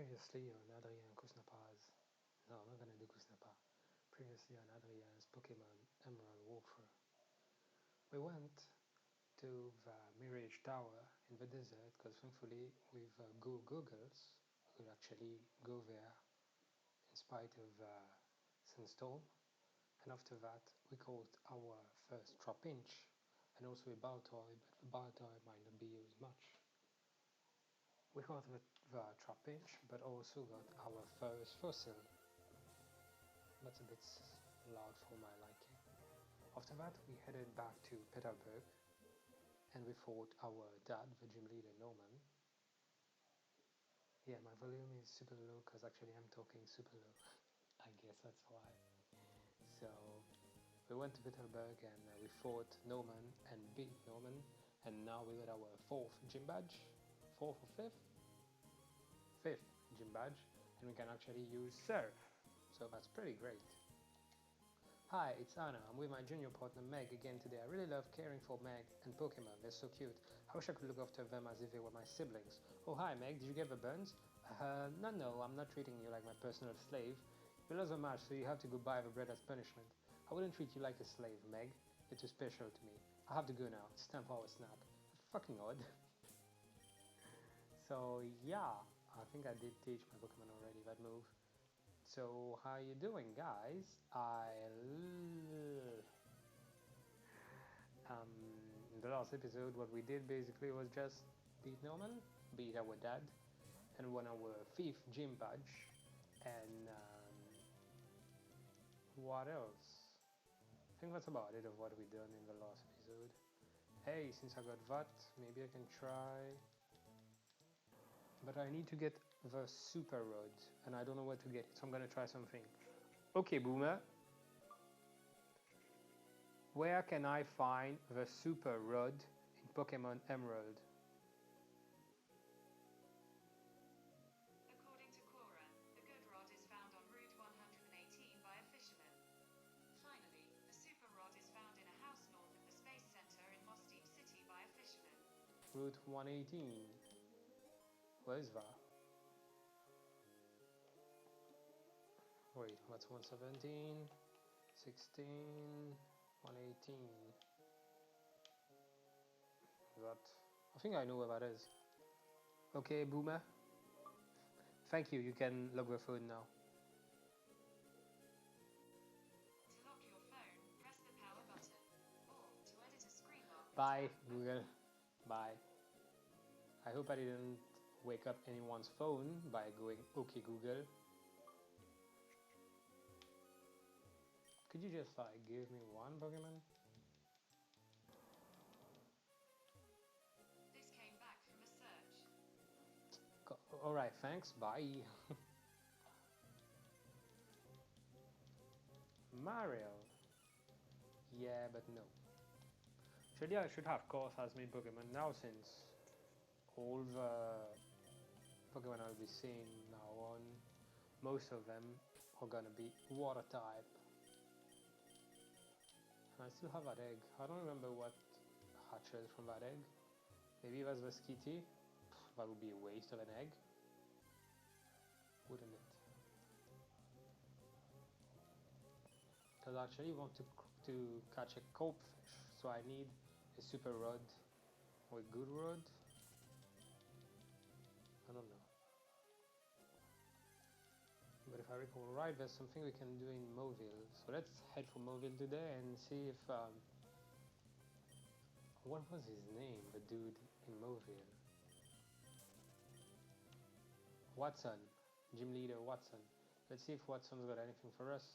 Previously on Adrien Kusnapaz. No, I'm not gonna do Kusnapa. Previously on Adrien's Pokemon Emerald walkthrough. We went to the Mirage Tower in the desert because thankfully with Googles we could actually go there in spite of sandstorm. And after that we caught our first Trapinch and also a Baltoy, but the Baltoy might not be used much. We got the Trapinch, but also got our first fossil. That's a bit loud for my liking. After that we headed back to Peterburg and we fought our dad, the gym leader Norman. Yeah, my volume is super low because actually I'm talking super low. I guess that's why. So we went to Peterburg and we fought Norman and beat Norman, and now we got our fourth gym badge. Fourth or fifth? Fifth gym badge, and we can actually use Surf. So that's pretty great. Hi, it's Anna. I'm with my junior partner Meg again today. I really love caring for Meg and Pokemon. They're so cute. I wish I could look after them as if they were my siblings. Oh hi Meg, did you get the buns? No, I'm not treating you like my personal slave. You lost the match, so you have to go buy the bread as punishment. I wouldn't treat you like a slave, Meg. You're too special to me. I have to go now. It's time for our snack. Fucking odd. So yeah, I think I did teach my Pokemon already that move. So how you doing, guys? In the last episode, what we did basically was just beat Norman, beat our dad, and won our fifth gym badge. And what else? I think that's about it of what we done in the last episode. Hey, since I got that, maybe I can try. But I need to get the super rod, and I don't know where to get it, so I'm gonna try something. Okay, Boomer. Where can I find the super rod in Pokemon Emerald? According to Quora, the good rod is found on Route 118 by a fisherman. Finally, the super rod is found in a house north of the Space Center in Moss Deep City by a fisherman. Route 118. Where is that? Wait, what's 117? 16, 118. That. I think I know where that is. Okay, Boomer. Thank you, you can log the phone now. To lock your phone, press the power button. Or, to edit a screen lock, Bye, tap Google. Bye. I hope I didn't wake up anyone's phone by going, okay, Google. Could you just like give me one Pokemon? This came back from a search. Alright, thanks, bye. Mario. Yeah, but no. Actually, I should have course has made Pokemon now since all the Pokemon I'll be seeing now on, most of them are gonna be water type. And I still have that egg. I don't remember what hatches from that egg. Maybe it was the Skitty. That would be a waste of an egg, wouldn't it? Because I actually want to catch a Copefish, so I need a super rod or a good rod. I don't know. But if I recall right, there's something we can do in Mauville. So let's head for Mauville today and see if... what was his name, the dude in Mauville? Watson. Gym leader Watson. Let's see if Watson's got anything for us.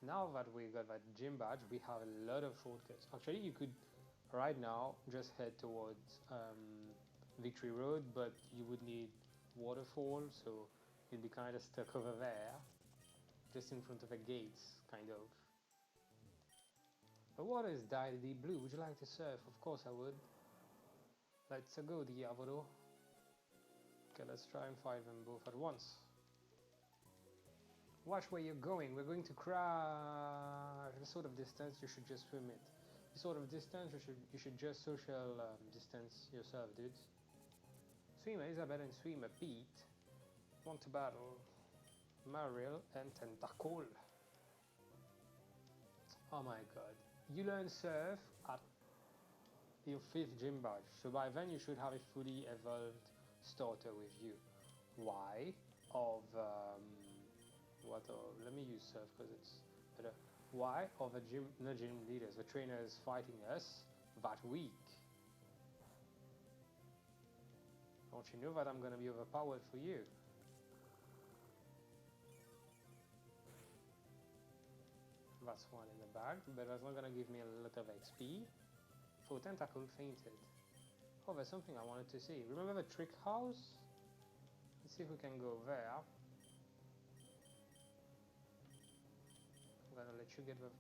Now that we got that gym badge, we have a lot of shortcuts. Actually, you could, right now, just head towards Victory Road, but you would need Waterfall, so you'd be kind of stuck over there, just in front of the gates, kind of. The water is dyed deep blue. Would you like to surf? Of course I would. Let's go, Diavolo. Okay, let's try and fight them both at once. Watch where you're going. We're going to crash. The sort of distance you should just swim it. The sort of distance you should just social distance yourself, dudes. Swimmer Isabel and Swimmer Pete want to battle Mariel and Tentacle. Oh my god. You learn Surf at your 5th gym badge, so by then you should have a fully evolved starter with you. Why? Let me use Surf because it's better. Why? Of the gym leaders, the trainers fighting us that week. Don't you know that I'm gonna be overpowered for you? That's one in the bag, but that's not gonna give me a lot of XP. So Tentacle fainted. Oh, there's something I wanted to see. Remember the trick house? Let's see if we can go there. I'm gonna let you get the...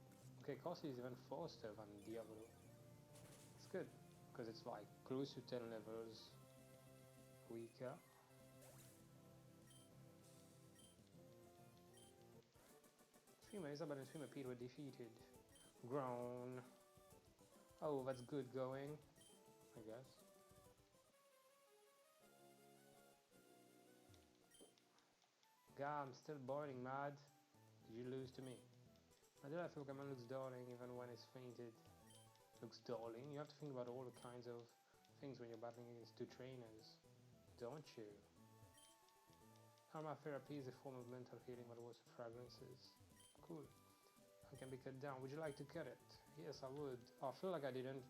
Okay, Corsi is even faster than Diablo. It's good, because it's like close to 10 levels weaker. Swimmer Isabel and Swimmer Pete were defeated. Grown. Oh, that's good going, I guess. God, I'm still boiling mad. Did you lose to me? Adela Pokemon looks darling even when it's fainted. Looks darling? You have to think about all the kinds of things when you're battling against two trainers, don't you? Aromatherapy is a form of mental healing that works with fragrances. Cool. I can be cut down. Would you like to cut it? Yes, I would. I feel like I didn't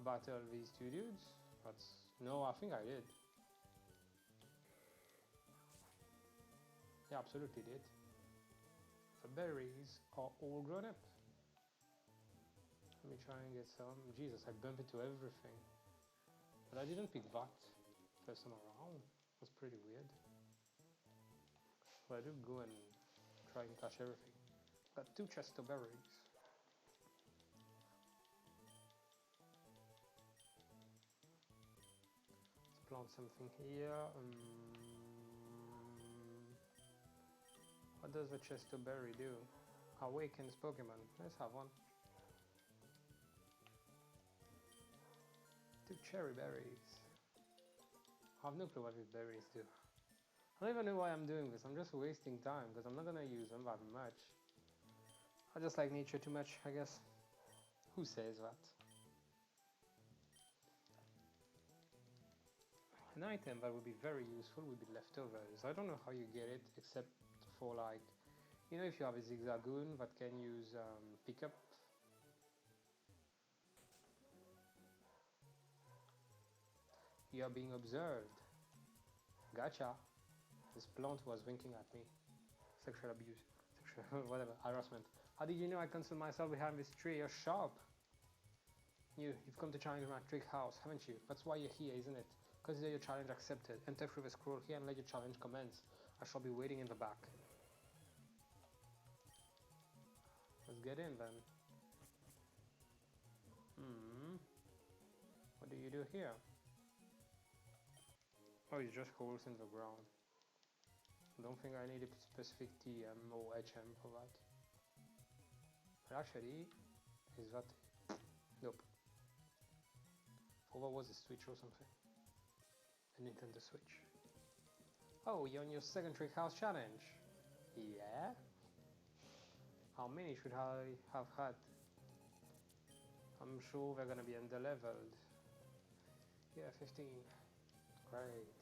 battle these two dudes. No, I think I did. Yeah, absolutely did. The berries are all grown up. Let me try and get some. Jesus, I bump into everything. But I didn't pick that first time around. That's pretty weird. But I do go and try and catch everything. Got 2 chests of berries. Let's plant something here. What does the chest of berry do? Awakens Pokemon. Let's have one. 2 cherry berries. I have no clue what these berries do. I don't even know why I'm doing this. I'm just wasting time because I'm not gonna use them that much. I just like nature too much, I guess. Who says that? An item that would be very useful would be leftovers. I don't know how you get it, except for like, you know, if you have a Zigzagoon that can use pickup. You are being observed. Gotcha. This plant was winking at me. Sexual abuse. Sexual whatever. Harassment. How did you know I concealed myself behind this tree? You're sharp. You've come to challenge my trick house, haven't you? That's why you're here, isn't it? Consider your challenge accepted. Enter through the scroll here and let your challenge commence. I shall be waiting in the back. Let's get in then. What do you do here? Oh, it's just holes in the ground. Don't think I need a specific TM or HM for that. But actually, is that... Nope. Oh, what was a Switch or something? A Nintendo Switch. Oh, you're on your 2nd Trick House challenge. Yeah? How many should I have had? I'm sure they're gonna be under-leveled. Yeah, 15. Great.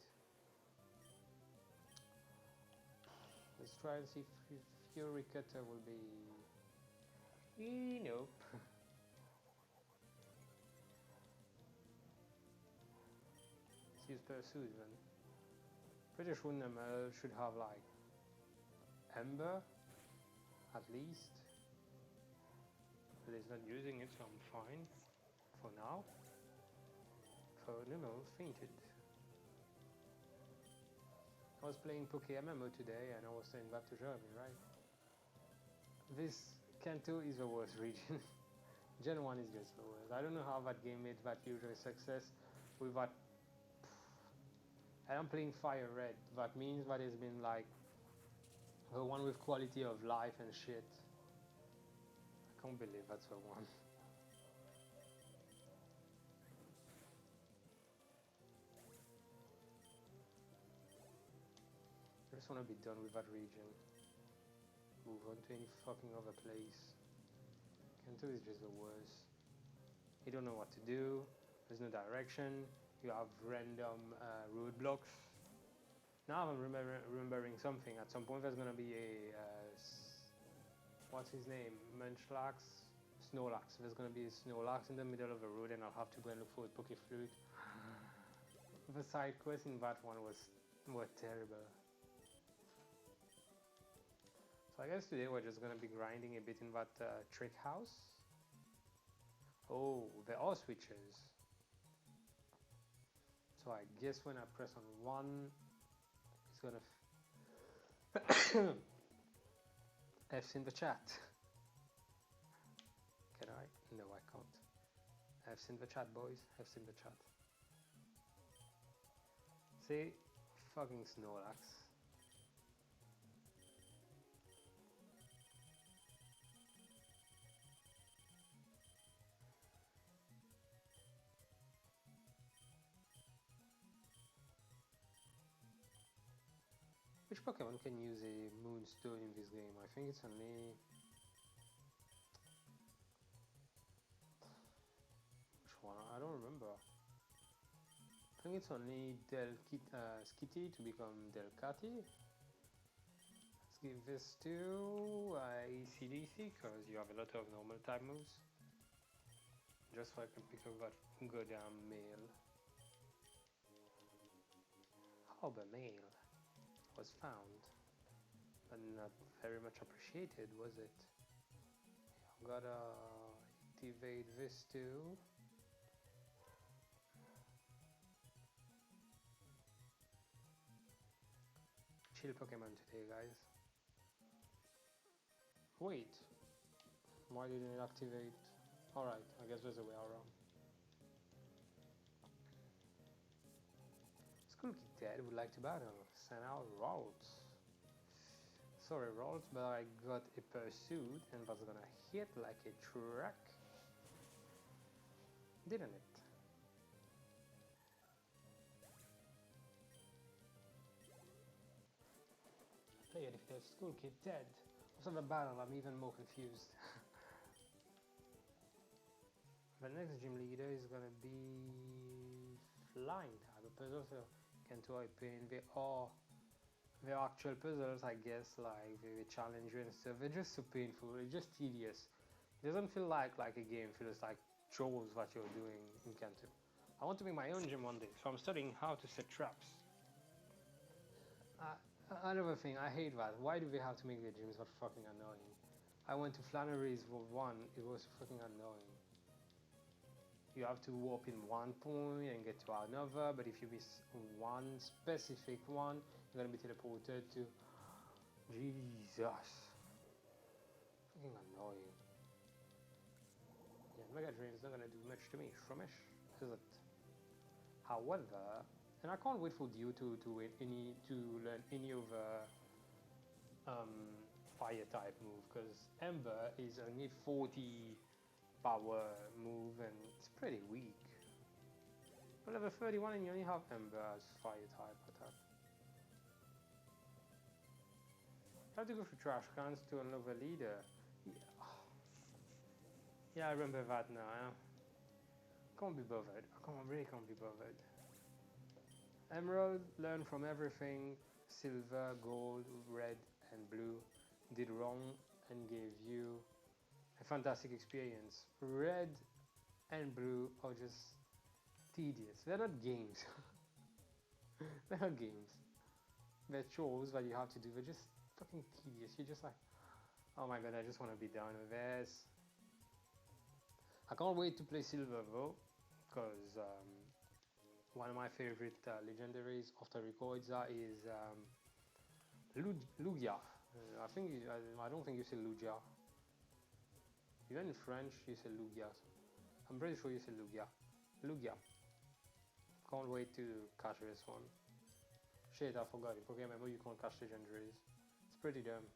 Let's try and see if Fury Cutter will be... Nope. Let's use Pursuit then. Pretty sure Numel should have like Ember, at least. But he's not using it, so I'm fine for now. So Numel fainted. I was playing PokeMMO today and I was saying that to Jeremy, right? This Kanto is the worst region. Gen 1 is just the worst. I don't know how that game made that huge a success with that. And I'm playing Fire Red. That means that it's been like the one with quality of life and shit. I can't believe that's the one. just want to be done with that region. Move on to any fucking other place. Kanto is just the worst. You don't know what to do. There's no direction. You have random roadblocks. Now I'm remembering something. At some point there's gonna be a what's his name? Munchlax? Snorlax. There's gonna be a Snorlax in the middle of the road, and I'll have to go and look for a Pokeflute. The side quest in that one were terrible. So I guess today we're just gonna be grinding a bit in that trick house. Oh, there are switches. So I guess when I press on one, it's gonna F's in the chat. Can I? No, I can't. F's in the chat, boys. F's in the chat. See? Fucking Snorlax. Which Pokemon can use a Moonstone in this game? I think it's only... Which one? I don't remember. I think it's only Skitty to become Delcatty. Let's give this to ACDC because you have a lot of normal type moves. Just so I can pick up that goddamn mail. Harbor mail was found, but not very much appreciated, was it? Yeah, gotta activate this too. Chill Pokemon today, guys. Wait, why didn't it activate? Alright, I guess there's a way around. School Kid Ted would like to battle. Send out Rolls. Sorry, Rolls, but I got a pursuit and that's gonna hit like a truck. Didn't it? Player defeated School Kid Ted. After the battle, I'm even more confused. The next gym leader is gonna be flying type. The puzzles can do a pain. They're actual puzzles, I guess, like they challenge you and stuff. They're just so painful. It's just tedious. It doesn't feel like a game. It feels like chores that you're doing in Kanto. I want to make my own gym one day, so I'm studying how to set traps. Another thing, I hate that. Why do they have to make their gyms that fucking annoying? I went to Flannery's for one. It was fucking annoying. You have to warp in one point and get to another, but if you miss one specific one, you're gonna be teleported to... Jesus. Fucking annoying. Yeah, Mega Drain's not gonna do much to me, Shroomish, is it? However, and I can't wait for Dio to learn any of the fire type move, because Ember is only 40 power move and it's pretty weak. But level 31 and you only have Ember as fire type attack. I have to go through trash cans to unlock the leader. Yeah, I remember that now. I can't be bothered. I really can't be bothered. Emerald, learn from everything. Silver, gold, red and blue did wrong and gave you a fantastic experience. Red and blue are just tedious. They're not games. They're not games. They're chores that you have to do. They're just fucking tedious. You're just like, oh my god, I just want to be done with this. I can't wait to play Silver though, because one of my favorite legendaries after Rayquaza is Lugia. I don't think you say Lugia. Even in French, you say Lugia. I'm pretty sure you say Lugia. Lugia. Can't wait to catch this one. Shit, I forgot. In Pokemon MMO, you can't catch legendaries. It's pretty dumb.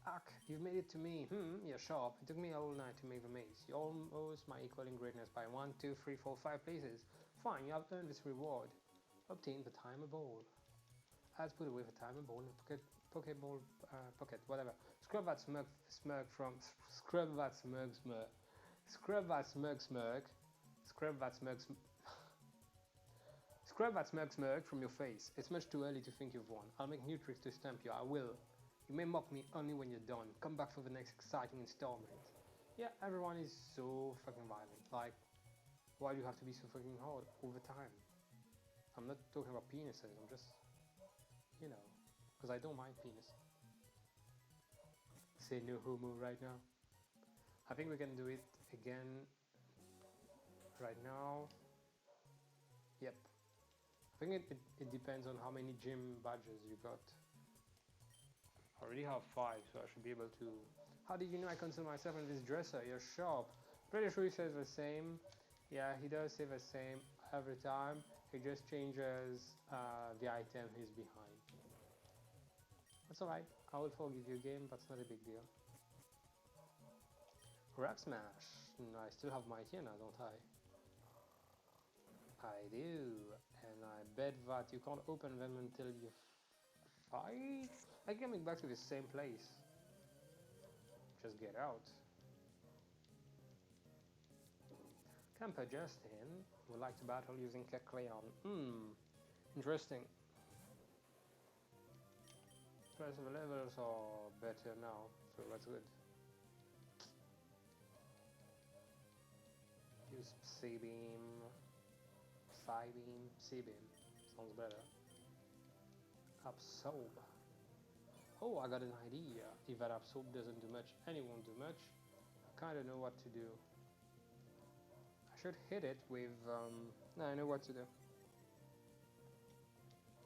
Ark, you've made it to me. You're sharp. It took me all night to make the maze. You're almost my equal in greatness by 1, 2, 3, 4, 5 places. Fine, you have earned this reward. Obtain the timer ball. let's put away the timer ball, Pokeball, pocket, whatever. Scrub that smirk from, scrub that smirk, scrub that smirk, scrub that smirk, scrub that smirk from your face. It's much too early to think you've won. I'll make new tricks to stamp you, I will. You may mock me only when you're done. Come back for the next exciting installment. Yeah, everyone is so fucking violent. Like, why do you have to be so fucking hard all the time? I'm not talking about penises, I'm just, you know, because I don't mind penis. Say no homo right now. I think we can do it again right now. Yep. I think it depends on how many gym badges you got. I already have 5, so I should be able to... How did you know I consider myself in this dresser? You're sharp. Pretty sure he says the same. Yeah, he does say the same every time. He just changes the item he's behind. That's alright. I will forgive you again. That's not a big deal. Rock Smash. I still have my Tiana, don't I? I do. And I bet that you can't open them until you fight? I'm coming back to the same place. Just get out. Camper Justin would like to battle using Kecleon. Interesting. Plus the levels are better now, so that's good. Use Psybeam. Psybeam. Sounds better. Absorb. Oh, I got an idea. If that Absorb doesn't do much and it won't do much, I kinda know what to do. I should hit it with... no, I know what to do.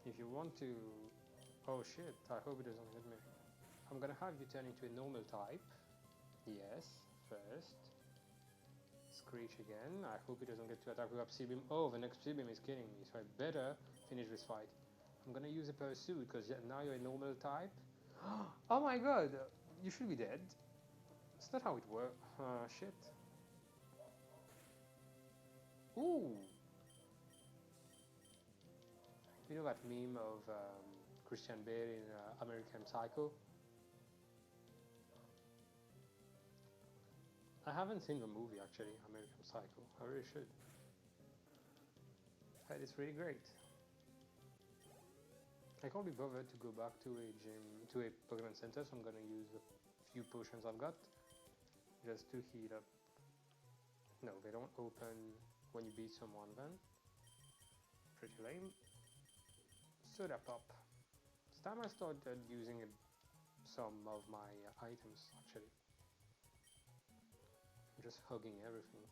If you want to... Oh shit, I hope it doesn't hit me. I'm gonna have you turn into a normal type. Yes, first. Screech again. I hope he doesn't get to attack with Psybeam. Oh, the next Psybeam is killing me, so I better finish this fight. I'm gonna use a Pursuit, because now you're a normal type. Oh my god! You should be dead. That's not how it works. Shit. Ooh! You know that meme of Christian Bale in American Psycho? I haven't seen the movie actually, American Psycho. I really should. But it's really great. I can't be bothered to go back to a gym, to a Pokemon Center, so I'm gonna use the few potions I've got just to heal up. No, they don't open when you beat someone then. Pretty lame. Soda Pop. It's time I started using some of my items actually. I'm just hugging everything.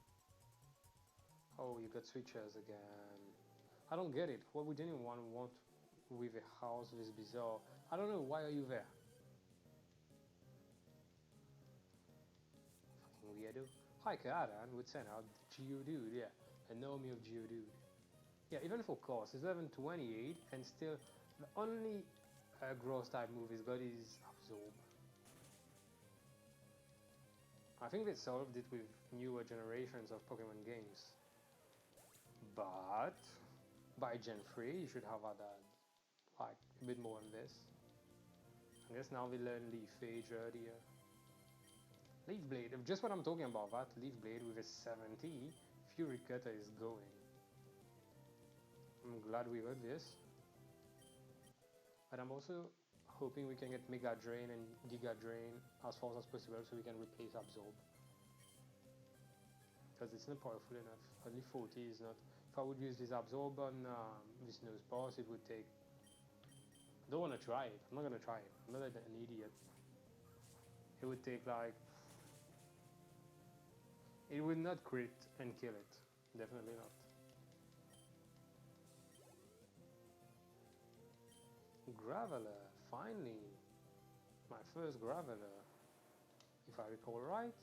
Oh, you got switches again. I don't get it. What would anyone want with a house this bizarre? I don't know, why are you there? Fucking weirdo. Hi Kaaran would send out Geodude, yeah. A Naomi of Geodude. Yeah, even for cost, it's level 28 and still the only gross type move he's got is Absorb. I think they solved it with newer generations of Pokemon games. But by Gen 3 you should have had like a bit more on this. I guess now we learn Leaf Age earlier. Leaf Blade, just what I'm talking about, that Leaf Blade with a 70, Fury Cutter is going. I'm glad we got this. But I'm also hoping we can get Mega Drain and Giga Drain as fast as possible so we can replace Absorb. Because it's not powerful enough, only 40 is not. If I would use this Absorb on this Nosepass, it would take... I don't want to try it, I'm not going to try it, I'm not an idiot. It would take like... It would not crit and kill it, definitely not. Graveler, finally! My first Graveler, if I recall right.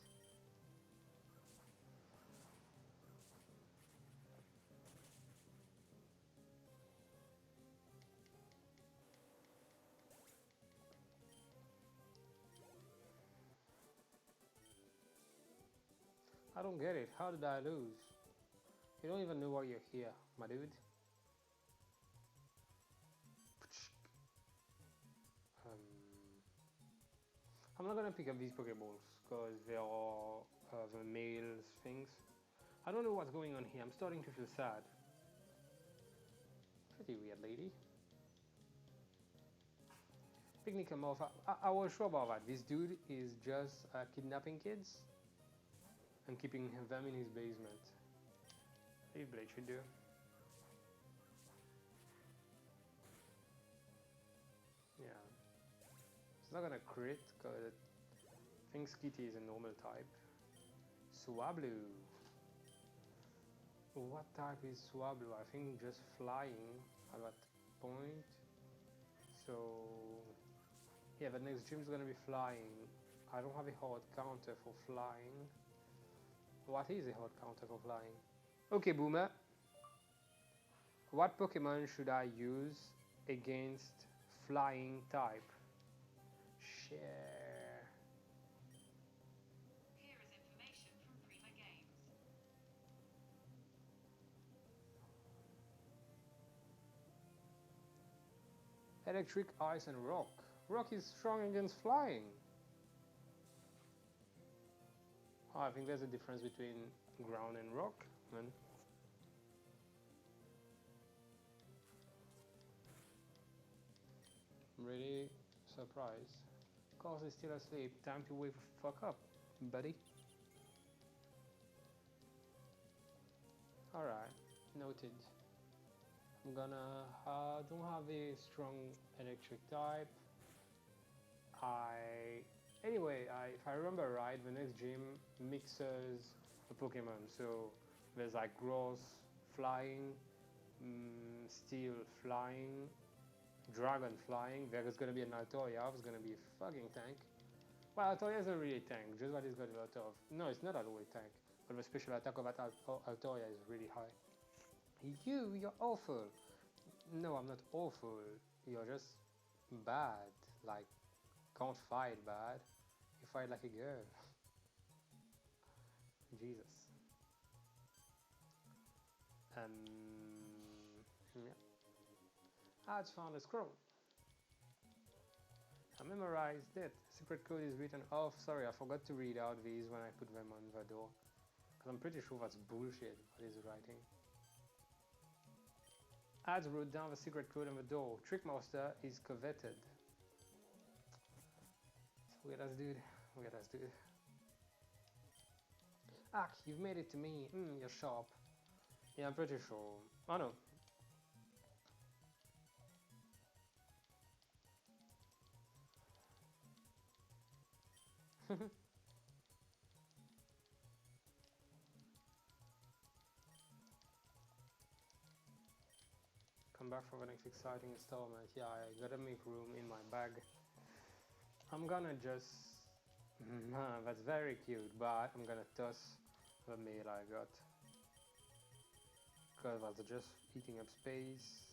I don't get it, how did I lose? You don't even know why you're here, my dude. I'm not gonna pick up these Pokeballs because they are the male things. I don't know what's going on here. I'm starting to feel sad. Pretty weird lady. Picnic him off. I was sure about that. This dude is just kidnapping kids and keeping them in his basement. Maybe Blade should do. Yeah. It's not gonna crit because I think Skitty is a normal type. Swablu. What type is Swablu? I think just flying at that point. So yeah, the next gym is gonna be flying. I don't have a hard counter for flying. What is a hard counter for flying? Okay, Boomer. What Pokemon should I use against flying type? Share. Here is information from Prima Games. Electric, ice, and rock. Rock is strong against flying. Oh, I think there's a difference between ground and rock, man. I'm really surprised. Cause is still asleep. Time to wake the fuck up, buddy. Alright, noted. I'm gonna don't have a strong electric type. Anyway, if I remember right, the next gym mixes the Pokemon. So there's like Grass, Flying, Steel, Flying, Dragon, Flying. There's gonna be an Altoria, who's gonna be a fucking tank. Well, Altoria isn't really a tank, just what he's got a lot of. No, it's not always a tank, but the special attack of that Altoria is really high. You're awful. No, I'm not awful. You're just bad. Like, can't fight bad. You fight like a girl. Jesus. Yeah. It's found a scroll. I memorized it. Secret code is written. Oh, sorry, I forgot to read out these when I put them on the door. Because I'm pretty sure that's bullshit, what he's writing. Ads wrote down the secret code on the door. Trickmaster is coveted. Weird ass dude. Weird ass dude. Ah, you've made it to me. You're sharp. Yeah, I'm pretty sure. Oh no. Come back for the next exciting installment. Yeah, I gotta make room in my bag. I'm gonna just... that's very cute, but I'm gonna toss the mail I got. Because that's just eating up space.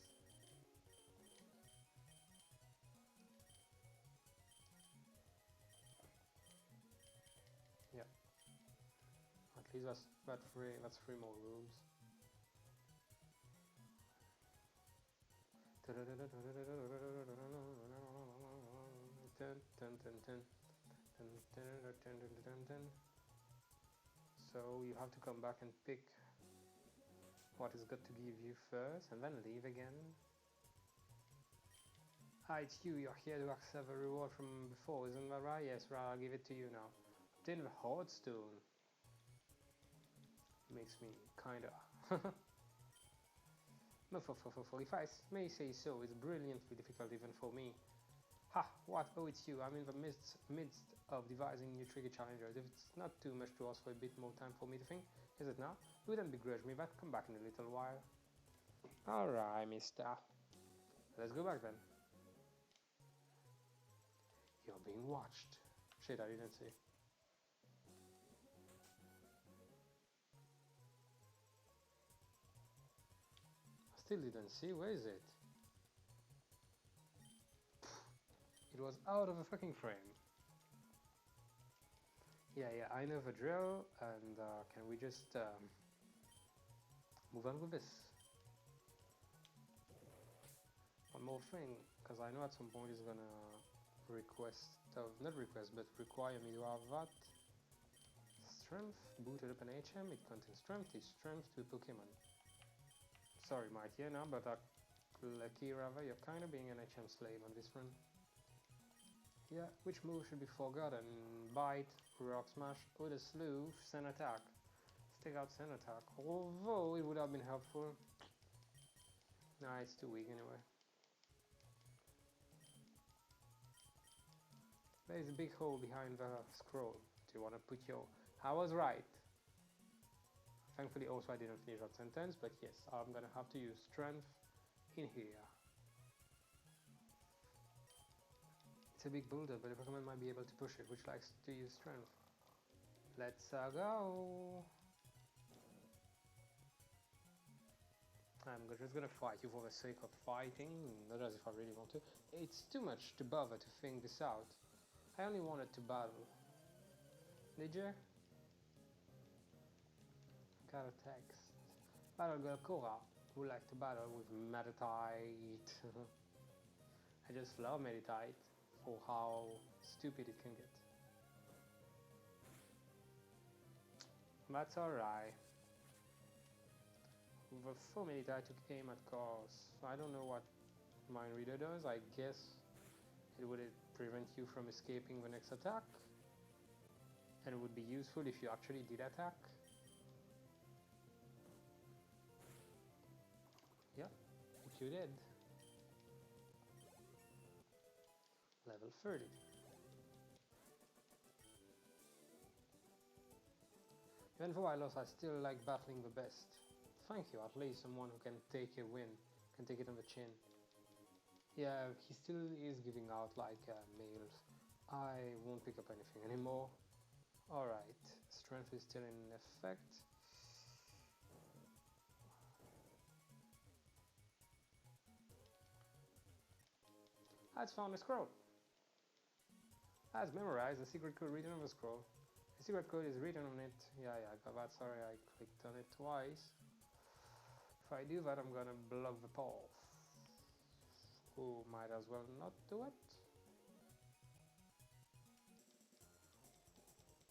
Yeah. At least that's three more rooms. So you have to come back and pick what is good to give you first and then leave again. Ah, it's you. You're here to accept a reward from before, isn't that right? Yes, right, I'll give it to you now. Obtain the Hard Stone. Makes me kinda... If I may say so, it's brilliantly difficult even for me. Ha! What? Oh, it's you. I'm in the midst of devising new tricky challenges. If it's not too much to ask for a bit more time for me to think, is it now? You wouldn't begrudge me that. Come back in a little while. Alright, mister. Let's go back then. You're being watched. Shit, I didn't see. I still didn't see. Where is it? It was out of the fucking frame. Yeah, I know the drill, and can we just move on with this? One more thing, because I know at some point he's gonna request not request, but require me to have that. Strength, booted up an HM, it contains strength, is strength to Pokemon. Sorry, Mightyena, but lucky Rava, you're kinda being an HM slave on this run. Yeah, which move should be forgotten? Bite, Rock Smash, Odor Sleuth, Sand Attack. Let's take out Sand Attack, although it would have been helpful. Nah, it's too weak anyway. There's a big hole behind the scroll. Do you want to put your... I was right. Thankfully also I didn't finish that sentence, but yes, I'm gonna have to use strength in here. It's a big boulder, but the Pokemon might be able to push it, which likes to use strength. Let's go! I'm just gonna fight you for the sake of fighting, not as if I really want to. It's too much to bother to think this out. I only wanted to battle. Did you? Got a text. Battle Girl Cora would like to battle with Meditite. I just love Meditite for how stupid it can get. That's alright. With full Meditite, I took aim at cars. I don't know what Mind Reader does. I guess it would prevent you from escaping the next attack. And it would be useful if you actually did attack. Yeah, if you did. Level 30. Even though I lost, I still like battling the best. Thank you, at least someone who can take a win, can take it on the chin. Yeah, he still is giving out like mails. I won't pick up anything anymore. Alright, strength is still in effect. I've found a scroll. I've memorized the secret code written on the scroll. The secret code is written on it. Yeah, I got that. Sorry, I clicked on it twice. If I do that, I'm gonna block the path. Who might as well not do it.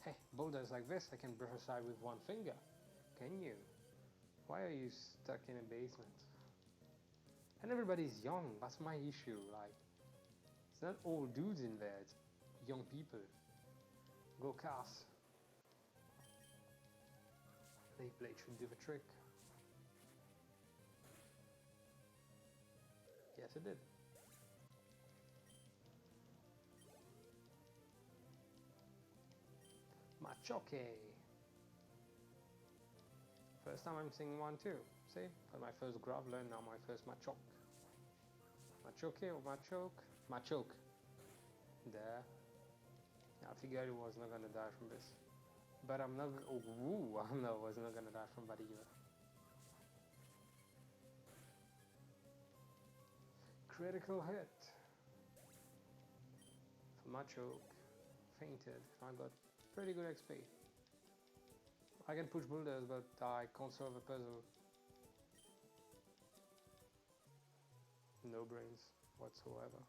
Hey, boulders like this, I can brush aside with one finger. Can you? Why are you stuck in a basement? And everybody's young, that's my issue. Like, it's not old dudes in there, it's young people. Go cast. Lake Blade should do the trick. Yes, it did. Machoke. First time I'm seeing one too. See? Got my first Graveler, now my first Machoke. Machoke or Machoke? Machoke. There. I figured I was not gonna die from this. But I'm not. Oh, woo! No, I was not gonna die from that either. Critical hit. For Machoke. Fainted. I got pretty good XP. I can push boulders, but I can't solve a puzzle. No brains whatsoever.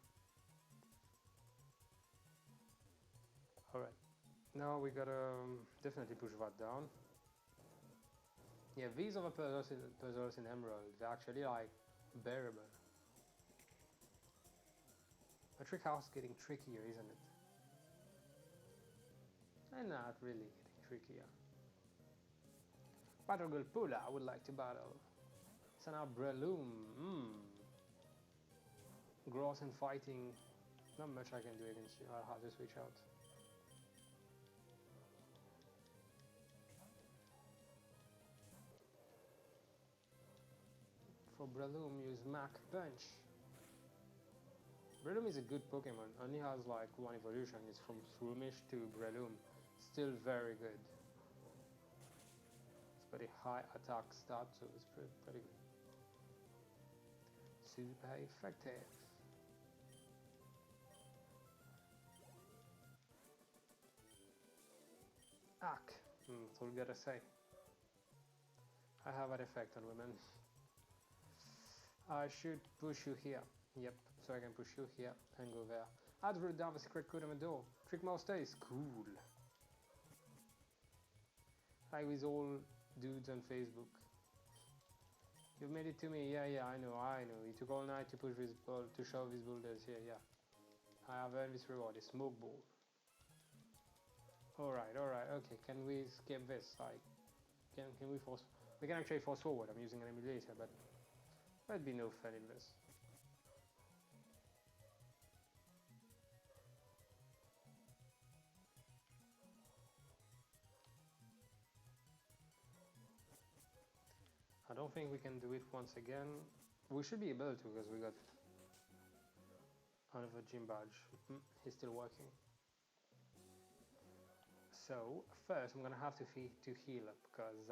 Alright. Now we gotta definitely push that down. Yeah, these are the puzzles in Emerald. They're actually like bearable. The trick house is getting trickier, isn't it? And not really getting trickier. Battle Girl Pula would like to battle. Send out Breloom. Gross and fighting. Not much I can do against you. I'll have to switch out. For Breloom, use Mach Punch. Breloom is a good Pokemon. Only has like one evolution. It's from Shroomish to Breloom. Still very good. It's pretty high attack stat, so it's pretty good. Super effective. Ack. That's all I gotta say. I have an effect on women. I should push you here. Yep, so I can push you here and go there. Add wrote down the secret code on the door. Trick mouse stays. Cool. Like with all dudes on Facebook. You've made it to me. Yeah, I know. You took all night to push this ball, to shove these boulders here, yeah. I have earned this reward, a smoke ball. Alright, okay, can we skip this? Like, can we force... We can actually force forward, I'm using an emulator, but there'd be no fun in this. I don't think we can do it once again. We should be able to, because we got another gym badge. He's still working. So, first I'm gonna have to heal up, because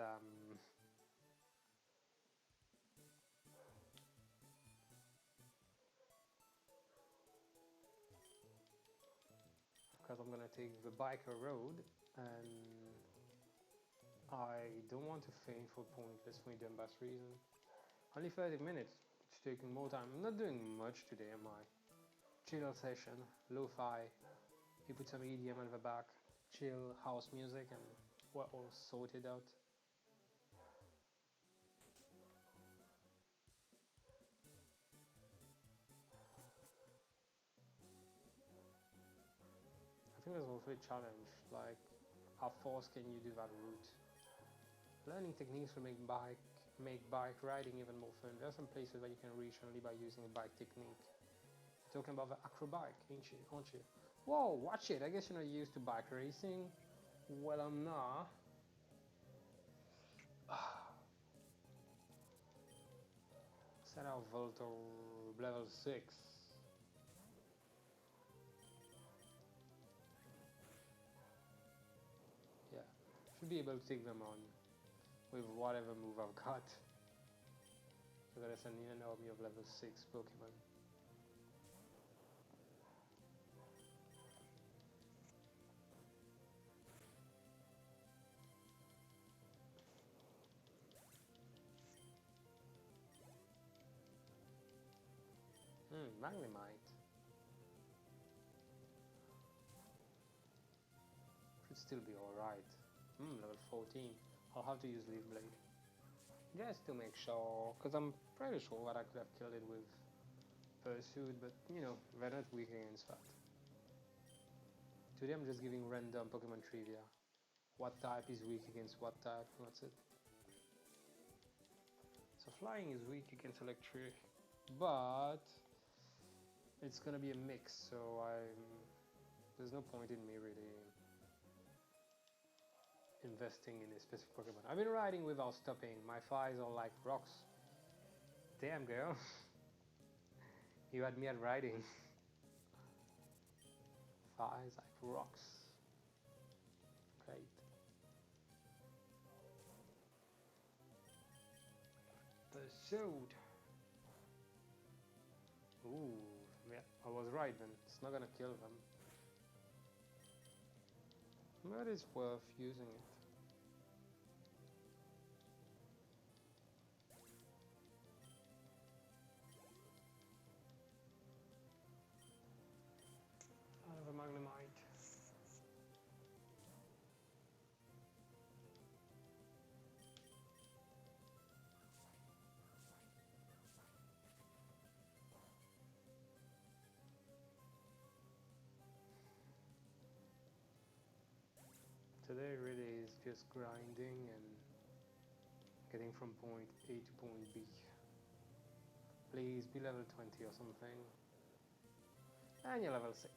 I'm gonna take the biker road, and I don't want to faint for pointless dumbass reason. Only 30 minutes, it's taking more time. I'm not doing much today, am I? Chill session, lo-fi, you put some EDM on the back, chill house music, and we're all sorted out. I think there's also a challenge, like how fast can you do that route? Learning techniques will make bike riding even more fun. There are some places where you can reach only by using a bike technique. You're talking about the acro bike, aren't you? Whoa, watch it! I guess you're not used to bike racing. Well, I'm not. Set out Volto level 6. Yeah, should be able to take them on with whatever move I've got. So there's an army of level 6 Pokemon. Magnemite. Should still be alright. Level 14. I'll have to use Leaf Blade. Just to make sure, because I'm pretty sure that I could have killed it with Pursuit, but you know, they're not weak against that. Today I'm just giving random Pokemon trivia. What type is weak against what type, that's it. So Flying is weak against Electric, but it's gonna be a mix, so there's no point in me really investing in a specific Pokemon. I've been riding without stopping. My thighs are like rocks. Damn, girl. You had me at riding. Thighs like rocks. Great. Pursuit. Ooh, yeah, I was right then. It's not gonna kill them. But it's worth using it. Out of a Magnemite. Today really is just grinding and getting from point A to point B. Please be level 20 or something. And you're level 6.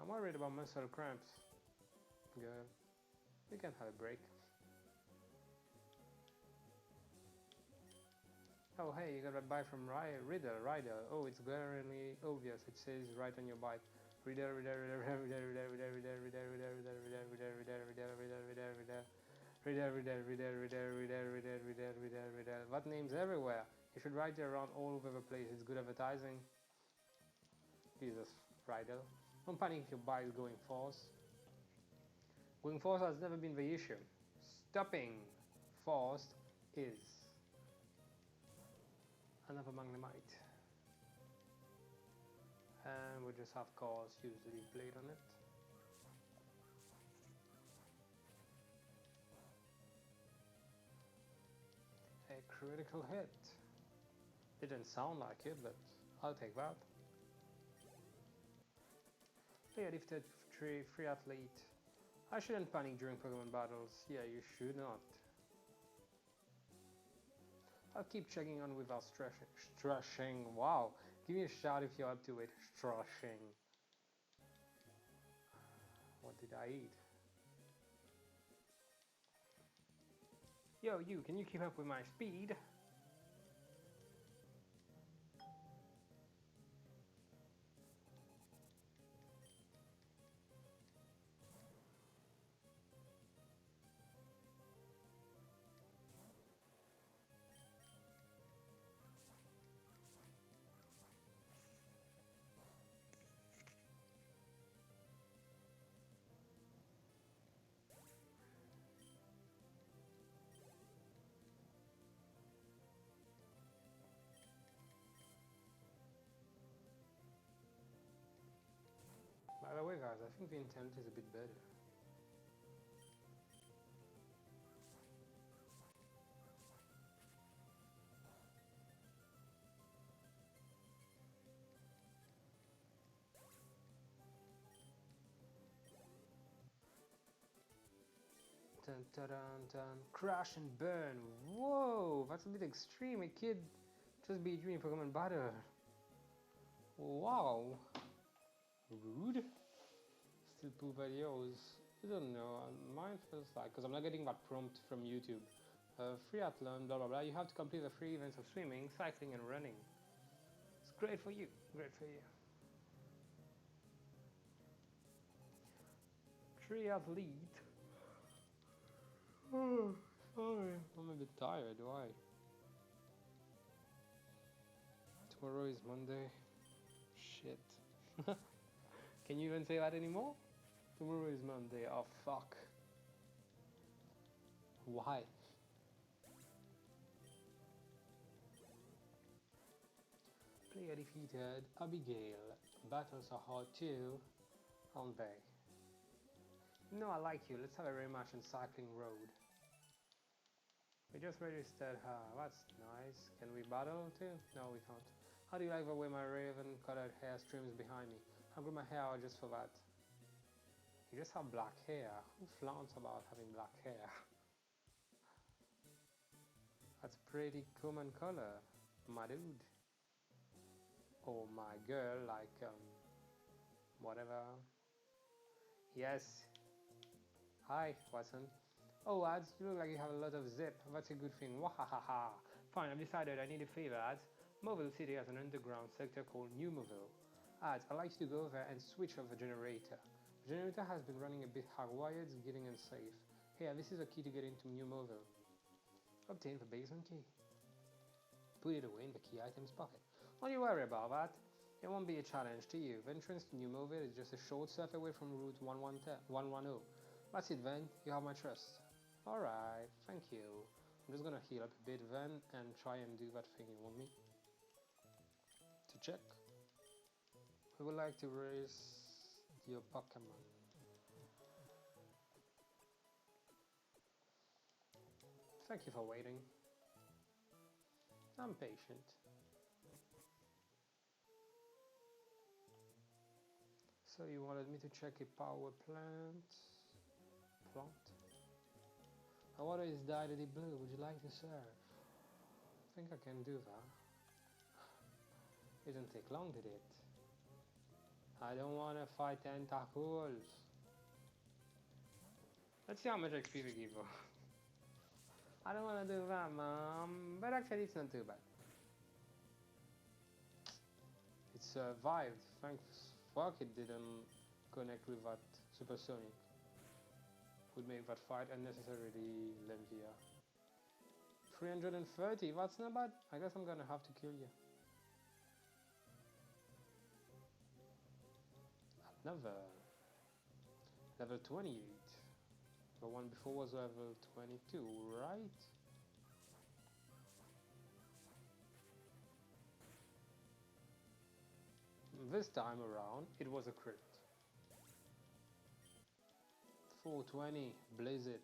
I'm worried about muscle cramps. Good. We can have a break. Oh hey, you got a bike from Riddle. Oh, it's glaringly obvious. It says right on your bike. Riddle. What names everywhere? You should write it around all over the place. It's good advertising. Jesus, Riddle. Don't panic if your bike is going fast. Going fast has never been the issue. Stopping fast is another magnemite. And we just have cars use the lead blade on it. A critical hit. Didn't sound like it, but I'll take that. Play a lifted free athlete. I shouldn't panic during Pokemon battles. Yeah, you should not. I'll keep checking on without stressing. Stressing, wow. Give me a shout if you're up to it. Stressing. What did I eat? Yo, you, can you keep up with my speed? By the way, guys, I think the intent is a bit better. Dun, dun, dun, dun. Crash and burn. Whoa, that's a bit extreme. A kid just be doing Pokemon battle. Wow. Rude. Still poop videos. I don't know. Mine feels like, because I'm not getting that prompt from YouTube. Triathlon, blah blah blah. You have to complete the 3 events of swimming, cycling, and running. It's great for you. Great for you. Triathlete. Oh, sorry. I'm a bit tired. Why? Tomorrow is Monday. Shit. Can you even say that anymore? Tomorrow is Monday. Oh fuck. Why? Player defeated. Abigail. Battles are hard too, aren't they? No, I like you. Let's have a rematch on Cycling Road. We just registered her. That's nice. Can we battle too? No, we can't. How do you like the way my raven-colored hair streams behind me? I grew my hair out just for that. You just have black hair. Who flaunts about having black hair? That's pretty common color, my dude. Or my girl, like, whatever. Yes. Hi, Watson. Oh, Ads, you look like you have a lot of zip. That's a good thing. Wahahaha. Fine, I've decided I need a favor, Ads. Mobile City has an underground sector called New Mobile. Ads, I'd like you to go there and switch off the generator. The generator has been running a bit hardwired, it's getting unsafe. Here, this is a key to get into New Mobile. Obtain the basement key. Put it away in the key items pocket. Don't you worry about that. It won't be a challenge to you. The entrance to New Mobile is just a short surf away from Route 110. That's it then, you have my trust. Alright, thank you. I'm just gonna heal up a bit then and try and do that thing you want me to check. We would like to raise your Pokemon. Thank you for waiting. I'm patient. So you wanted me to check a power plant? My water is dyed a blue. Would you like to serve? I think I can do that. It didn't take long, did it? I don't want to fight tentacles. Let's see how much XP we give her. I don't want to do that, Mom. But actually, it's not too bad. It survived. Thanks. Fuck, it didn't connect with that supersonic. Would make that fight unnecessarily lengthier. 330, that's not bad. I guess I'm gonna have to kill you. Another. Level 28. The one before was level 22, right? This time around, it was a crit. 420, blaze it.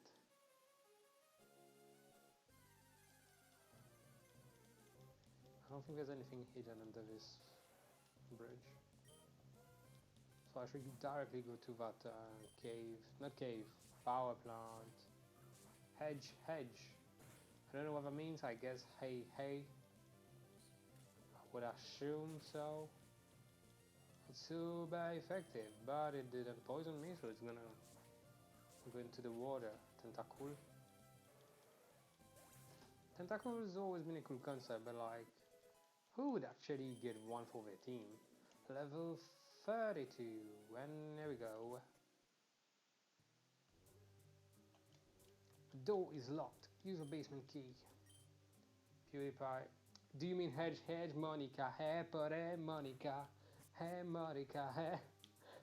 I don't think there's anything hidden under this bridge. So I should directly go to that cave, not cave, power plant. Hedge. I don't know what that means, I guess hey. I would assume so. It's super effective, but it didn't poison me, so it's gonna go into the water. Tentacle. Tentacle has always been a cool concept, but like, who would actually get one for their team? Level 32, and there we go. The door is locked. Use a basement key. PewDiePie. Do you mean hedge, Monica? Hey, pare, Monica. Hey, Monica, hey.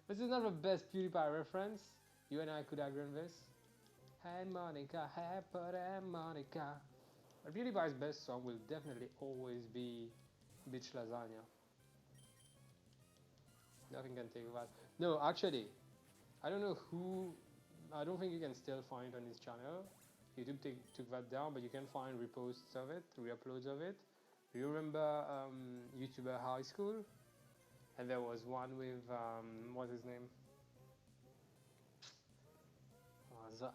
This is not the best PewDiePie reference. You and I could agree on this. Hey, Monica, hey, pare, Monica. But PewDiePie's best song will definitely always be Bitch Lasagna. Nothing can take that. No, actually, I don't know who. I don't think you can still find it on his channel. YouTube took that down, but you can find reposts of it, re-uploads of it. Do you remember YouTuber High School? And there was one with what's his name?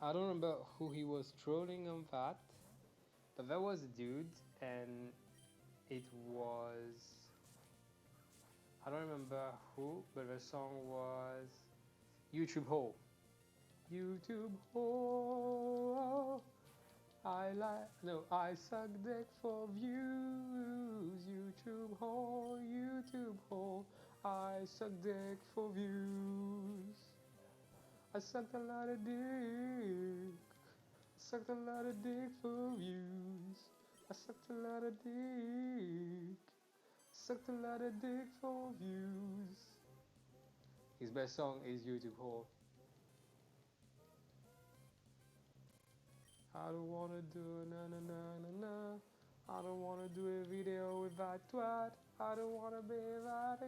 I don't remember who he was trolling on that, but there was a dude, and it was, I don't remember who, but the song was YouTube Ho. YouTube Ho. I suck dick for views. YouTube Ho, YouTube Ho. I suck dick for views. I sucked a lot of dick. Sucked a lot of dick for views. I sucked a lot of dick. Sucked a lot of dick for views. His best song is YouTube Ho. I don't wanna do a na na na na na. I don't wanna do a video with that twat. I don't wanna be that.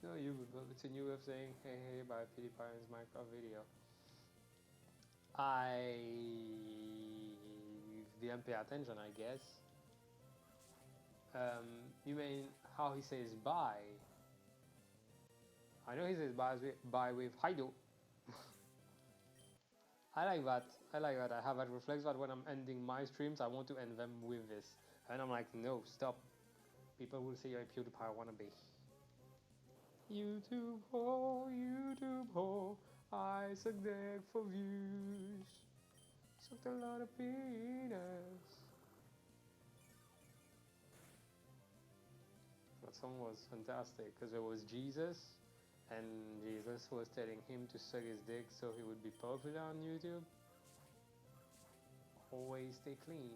No, you would, but it's a new way of saying hey hey by PewDiePie's Minecraft video. I didn't pay attention, I guess. You mean how he says bye? I know he says bye with Haido. I like that. I have that reflex that when I'm ending my streams, I want to end them with this. And I'm like, no, stop. People will say you're a PewDiePie wannabe. YouTube ho, I suck dick for views. Sucked a lot of penis. That song was fantastic because it was Jesus, and Jesus was telling him to suck his dick so he would be popular on YouTube. Always stay clean.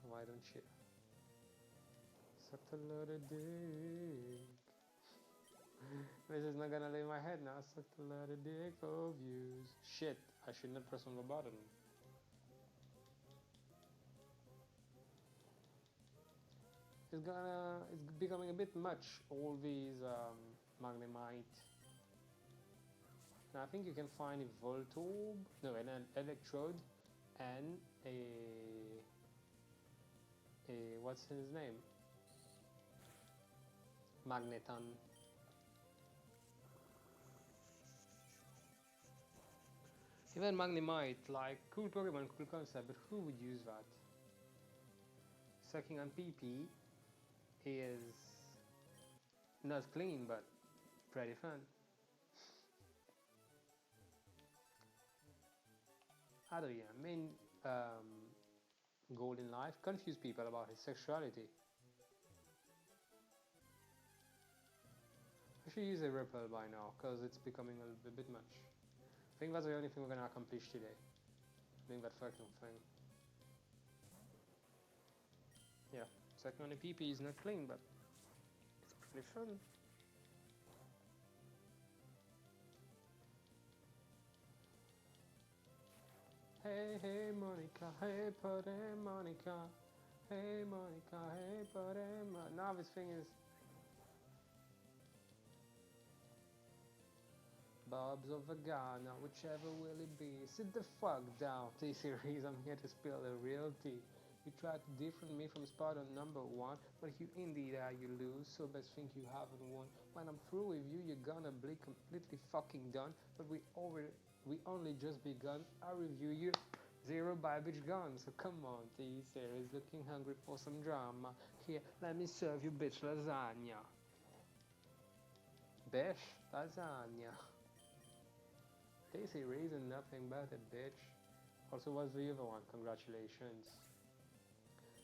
Why don't you? Sucked a lot of dick. This is not gonna leave my head now. Sucked a lot of dick for views. Shit, I should not press on the button. It's becoming a bit much, all these Magnemite. Now I think you can find a Voltorb, no, an Electrode, and what's his name? Magneton. Even Magnemite, like, cool Pokemon, cool concept, but who would use that? Sucking on PP is not clean, but pretty fun. Adrien, main goal in life, confuse people about his sexuality. I should use a Ripple by now, because it's becoming a bit much. I think that's the only thing we're gonna accomplish today. Doing that fucking thing. Yeah, sucking on a PP is not clean, but it's pretty fun. Hey, hey, Monica, hey, Pode Monica. Hey, Monica, hey, Pode Monica. Now this thing is Bob's or Vagana, whichever will it be. Sit the fuck down, T-Series, I'm here to spill the real tea. You try to different me from spot on number one, but if you indeed are, you lose, so best think you haven't won. When I'm through with you, you're gonna be completely fucking done, but we only just begun. I review you. Zero bitch gone, so come on, T-Series, looking hungry for some drama. Here, let me serve you bitch lasagna. Bish lasagna. Daisy reason nothing but a bitch. Also, what's the other one? Congratulations.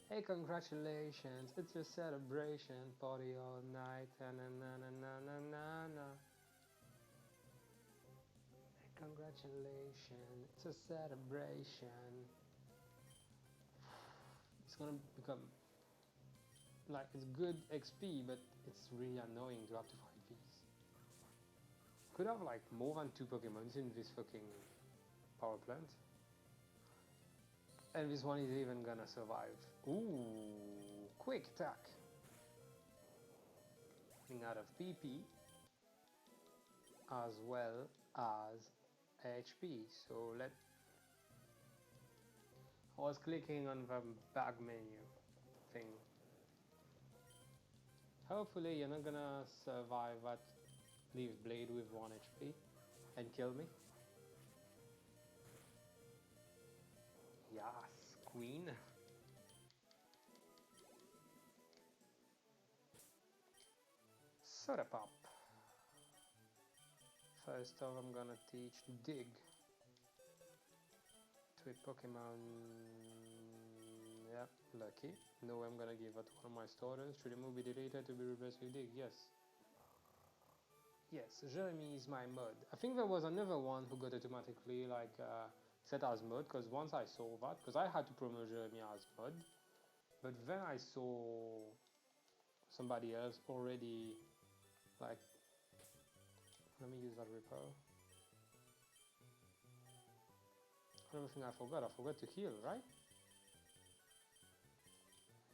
Hey, congratulations, it's a celebration. Party all night. Na na na na na na na na. Hey, congratulations, it's a celebration. It's gonna become like it's good XP, but it's really annoying to have to fight these. Could have like more than 2 Pokemons in this fucking power plant. And this one is even gonna survive. Ooh, quick attack. Running out of PP as well as HP. So I was clicking on the back menu thing. Hopefully you're not gonna survive that Leaf Blade with 1 HP and kill me. Yes, Queen. Soda Pop. First off, I'm gonna teach Dig to a Pokemon. Yeah, lucky. No, I'm gonna give that to one of my starters. Should the move be deleted to be replaced with Dig? Yes. Yes, Jeremy is my mod. I think there was another one who got automatically like set as mod, because once I saw that, because I had to promote Jeremy as mod, but then I saw somebody else already like, let me use that repo. Another thing I forgot to heal, right?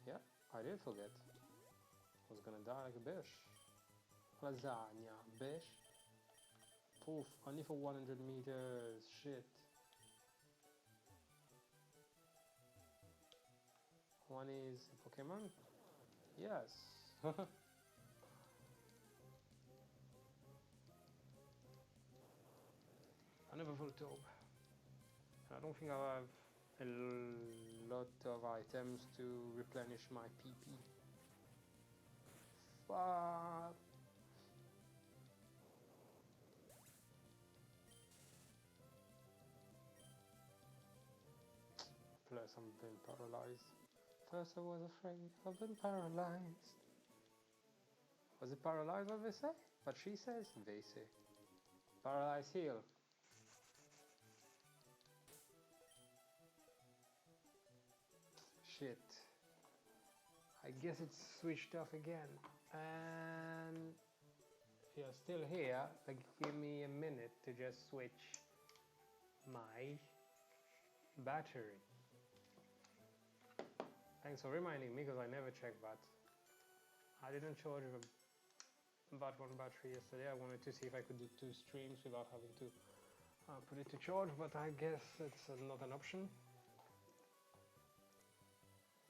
Yeah, I did forget. I was gonna die like a bitch. Lasagna, bitch. Poof, only for 100 meters, shit. One is a Pokemon? Yes. Another Voltorb. I don't think I have a lot of items to replenish my PP. Fuck. Plus I'm being paralyzed. First I was afraid I've been paralyzed. Was it paralyzed what they say? What she says? They say. Paralyzed heal. Shit. I guess it's switched off again. And if you're still here, like give me a minute to just switch my battery. Thanks for reminding me, because I never checked that. I didn't charge that one battery yesterday. I wanted to see if I could do 2 streams without having to put it to charge, but I guess it's not an option.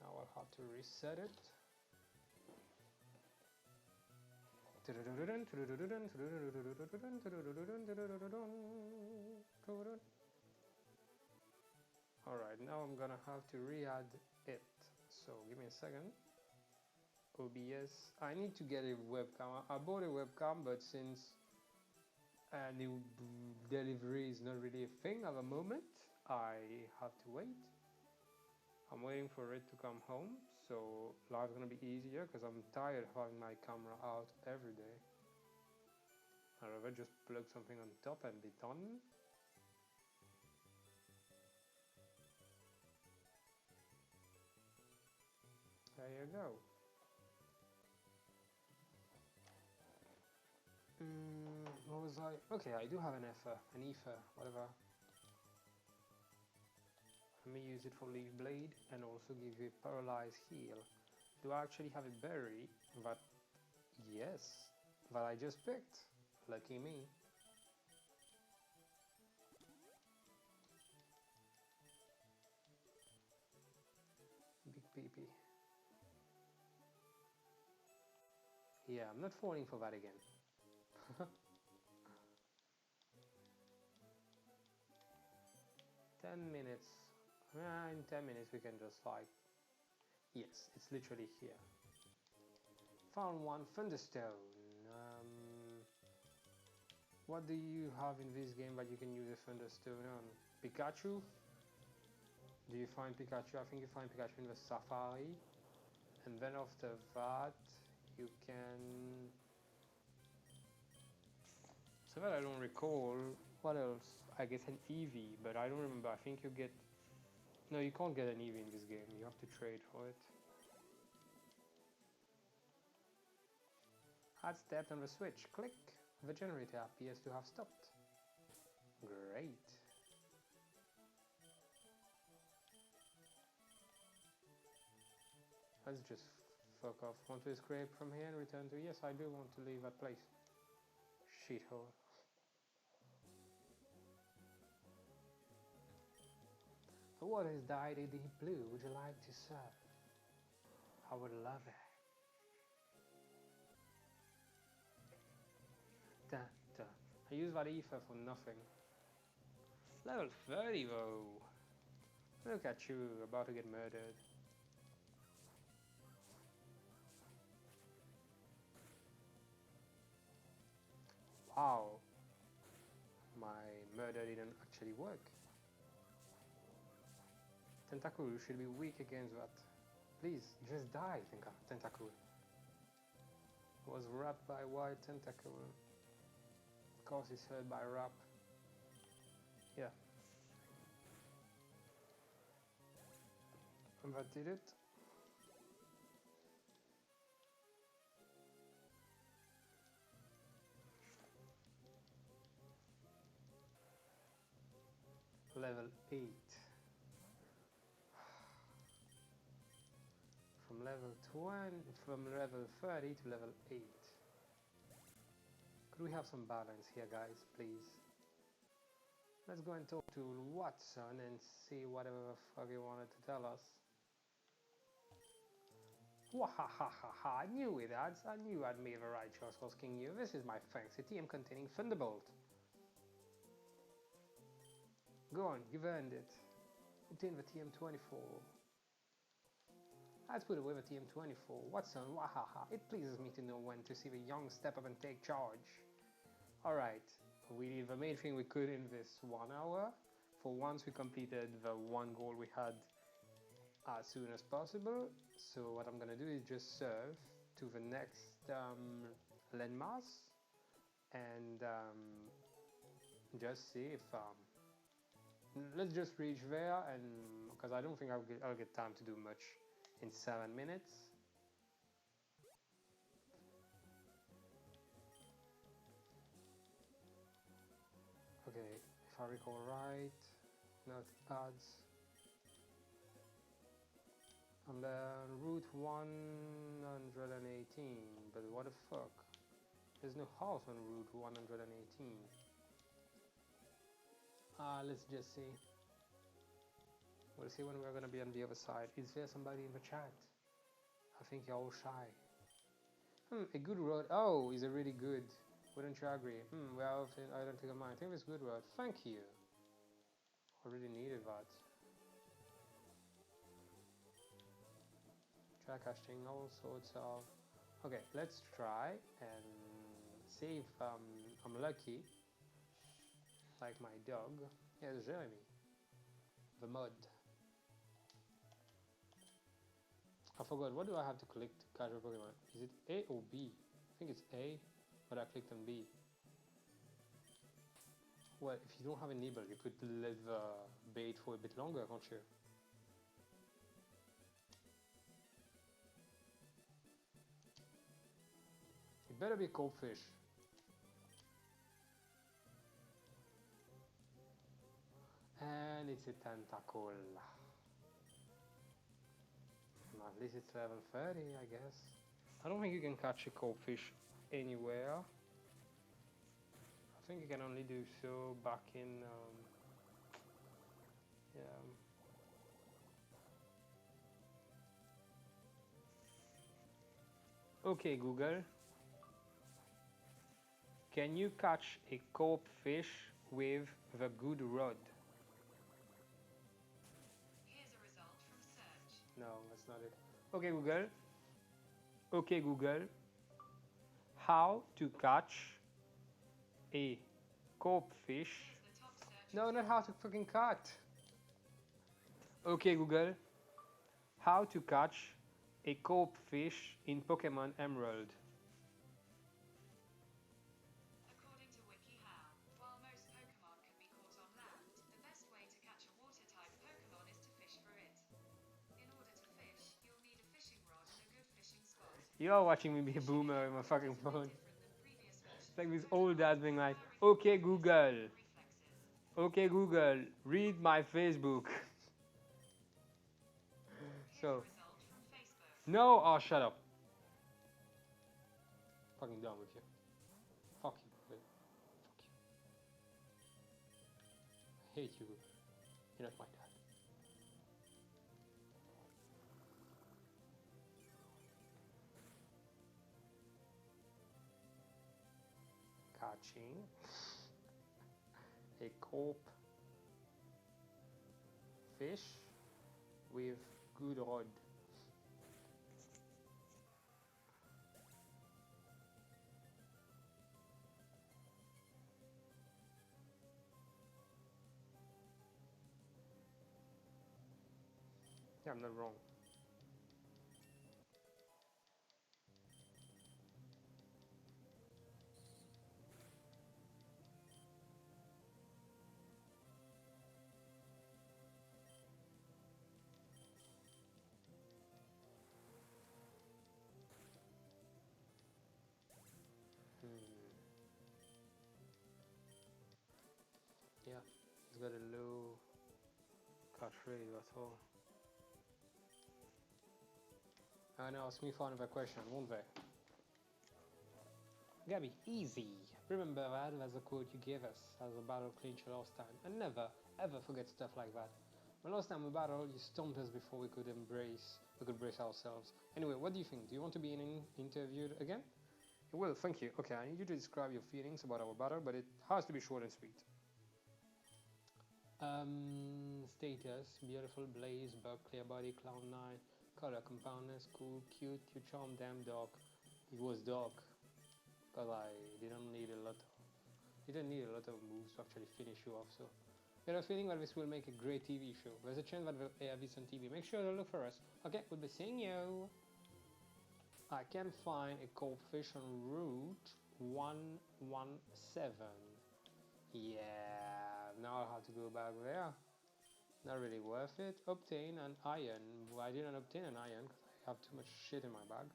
Now I'll have to reset it. Alright, now I'm gonna have to re-add it. So give me a second. OBS. I need to get a webcam. I bought a webcam, but since new delivery is not really a thing at the moment, I have to wait. I'm waiting for it to come home, so life's gonna be easier, because I'm tired of having my camera out every day. I'd rather just plug something on top and be done. There you go. What was I? Okay, I do have an ether, whatever. Let me use it for Leaf Blade and also give you a Paralyze Heal. Do I actually have a berry? But yes, that I just picked. Lucky me. Big peepee. Yeah, I'm not falling for that again. 10 minutes. In 10 minutes we can just like... Yes, it's literally here. Found one Thunderstone. What do you have in this game that you can use a Thunderstone on? Pikachu? Do you find Pikachu? I think you find Pikachu in the Safari. And then after that, you can... So that I don't recall. What else? I guess an Eevee, but I don't remember. I think you get... No, you can't get an Eevee in this game. You have to trade for it. Had stepped on the switch. Click. The generator appears to have stopped. Great. Let's just fuck off. Want to escape from here and return to... Yes, I do want to leave that place. Shithole. The water is dyed a deep blue. Would you like to serve? I would love it. Da, da. I use that ether for nothing. Level 30 though. Look at you, about to get murdered. Wow. My murder didn't actually work. Tentacool should be weak against that. Please, just die, Tentacool. Was wrapped by white Tentacool. Of course he's hurt by wrap. Yeah. And that did it. Level 8. From level 30 to level 8. Could we have some balance here, guys, please? Let's go and talk to Watson and see whatever the fuck he wanted to tell us. Wahahaha, I knew it, ads. I knew I'd made the right choice for asking you. This is my fancy TM containing Thunderbolt. Go on, you've earned it. Obtain the TM24. Let's put away the TM24. Watson, wahaha. It pleases me to know when to see the young step up and take charge. Alright, we did the main thing we could in this 1 hour. For once we completed the one goal we had as soon as possible. So what I'm gonna do is just serve to the next landmass and just see if let's just reach there, and because I don't think I'll get time to do much in 7 minutes. Okay, if I recall right, not ads. I'm on route 118, but what the fuck? There's no house on route 118. Let's just see. We'll see when we're gonna be on the other side. Is there somebody in the chat? I think you're all shy. A good road. Oh, is it really good? Wouldn't you agree? Well, I don't think of mine. I think it's good road. Thank you. I really needed that. Track casting, all sorts of... Okay, let's try and see if I'm lucky. Like my dog. Yes, Jeremy. The mud. I forgot, what do I have to click to catch a Pokemon? Is it A or B? I think it's A, but I clicked on B. Well, if you don't have a nibble, you could leave the bait for a bit longer, can't you? It better be a cold fish. And And it's a tentacle. At least it's level 30, I guess. I don't think you can catch a cobfish anywhere. I think you can only do so back in, yeah. Okay, Google. Can you catch a cobfish with the good rod? Here's a result from search. No, that's not it. Okay, Google. Okay, Google. How to catch a cobfish? Here's the top search No, not result. how to fucking cut. Okay, Google. How to catch a cobfish in Pokemon Emerald? According to WikiHow, while most Pokemon can be caught on land, the best way to catch a water-type Pokemon is to fish for it. In order to fish, you'll need a fishing rod and a good fishing spot. You are watching me be a Fishing in boomer with my Emerald fucking is a bit phone. different than previous versions It's like of this old Pokemon, dad being like, requiring okay, more focus Google. and reflexes. Okay, Google, read my Facebook. Here's So, a result from Facebook. no, oh, shut up. Fucking done with you. Fuck you, Google. Fuck you. I hate you, Google. You're not my dad. Catching a cope fish with good rod. Yeah, I'm not wrong. Yeah, it's got a low catch rate, that's all. And ask me for another question, won't they? Gabby, easy. Remember that? That's a quote you gave us as a battle clincher last time. And never, ever forget stuff like that. The last time we battled, you stomped us before we could brace ourselves. Anyway, what do you think? Do you want to be interviewed again? Well, thank you. Okay, I need you to describe your feelings about our battle, but it has to be short and sweet. Status, beautiful, blaze, bug, clear body, cloud9, color, compoundness, cool, cute, you charm, damn dog. It was dog, because I didn't need a lot of moves to actually finish you off, so I got a feeling that this will make a great TV show. There's a chance that we'll air this on TV. Make sure to look for us. Okay, we'll be seeing you. I can find a cobfish on Route 117. Yeah, now I have to go back there. Not really worth it. Obtain an iron. Well, I didn't obtain an iron because I have too much shit in my bag.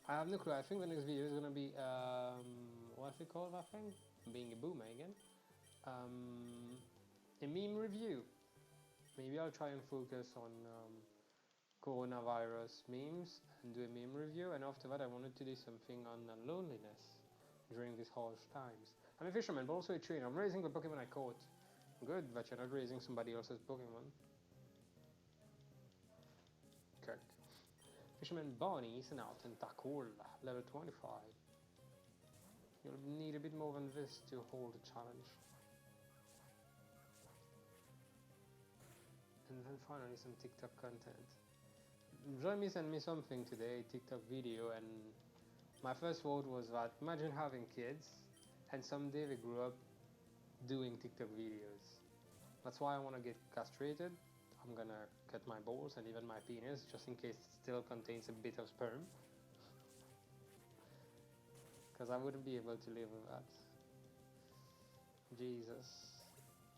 I have no clue. I think the next video is gonna be what's it called? I think being a boomer again. A meme review. Maybe I'll try and focus on coronavirus memes and do a meme review. And after that, I wanted to do something on loneliness during these harsh times. I'm a fisherman, but also a trainer. I'm raising the Pokemon I caught. Good, but you're not raising somebody else's Pokemon. Correct. Fisherman Barney is an out in Tentacle, level 25. You'll need a bit more than this to hold the challenge. And then finally some TikTok content. Jeremy sent me something today, a TikTok video, and my first thought was that imagine having kids and someday they grew up doing TikTok videos. That's why I want to get castrated. I'm gonna cut my balls and even my penis just in case it still contains a bit of sperm. Because I wouldn't be able to live with that. Jesus,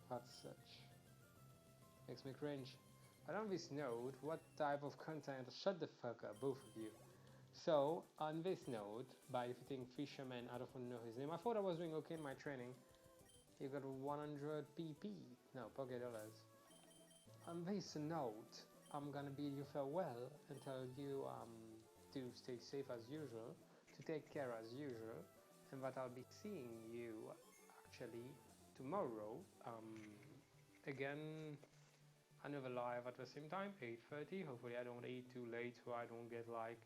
that's such. Makes me cringe. But on this note, what type of content? Shut the fuck up, both of you. So on this note, by defeating Fisherman, I don't know his name. I thought I was doing okay in my training. You got 100 PP, no, Poké Dollars. On this note, I'm gonna bid you farewell and tell you to stay safe as usual, to take care as usual, and that I'll be seeing you actually tomorrow. Again, another live at the same time, 8:30. Hopefully, I don't eat too late so I don't get like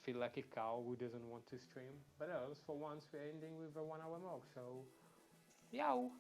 feel like a cow who doesn't want to stream. But else, for once, we're ending with a 1 hour mark. So, yow!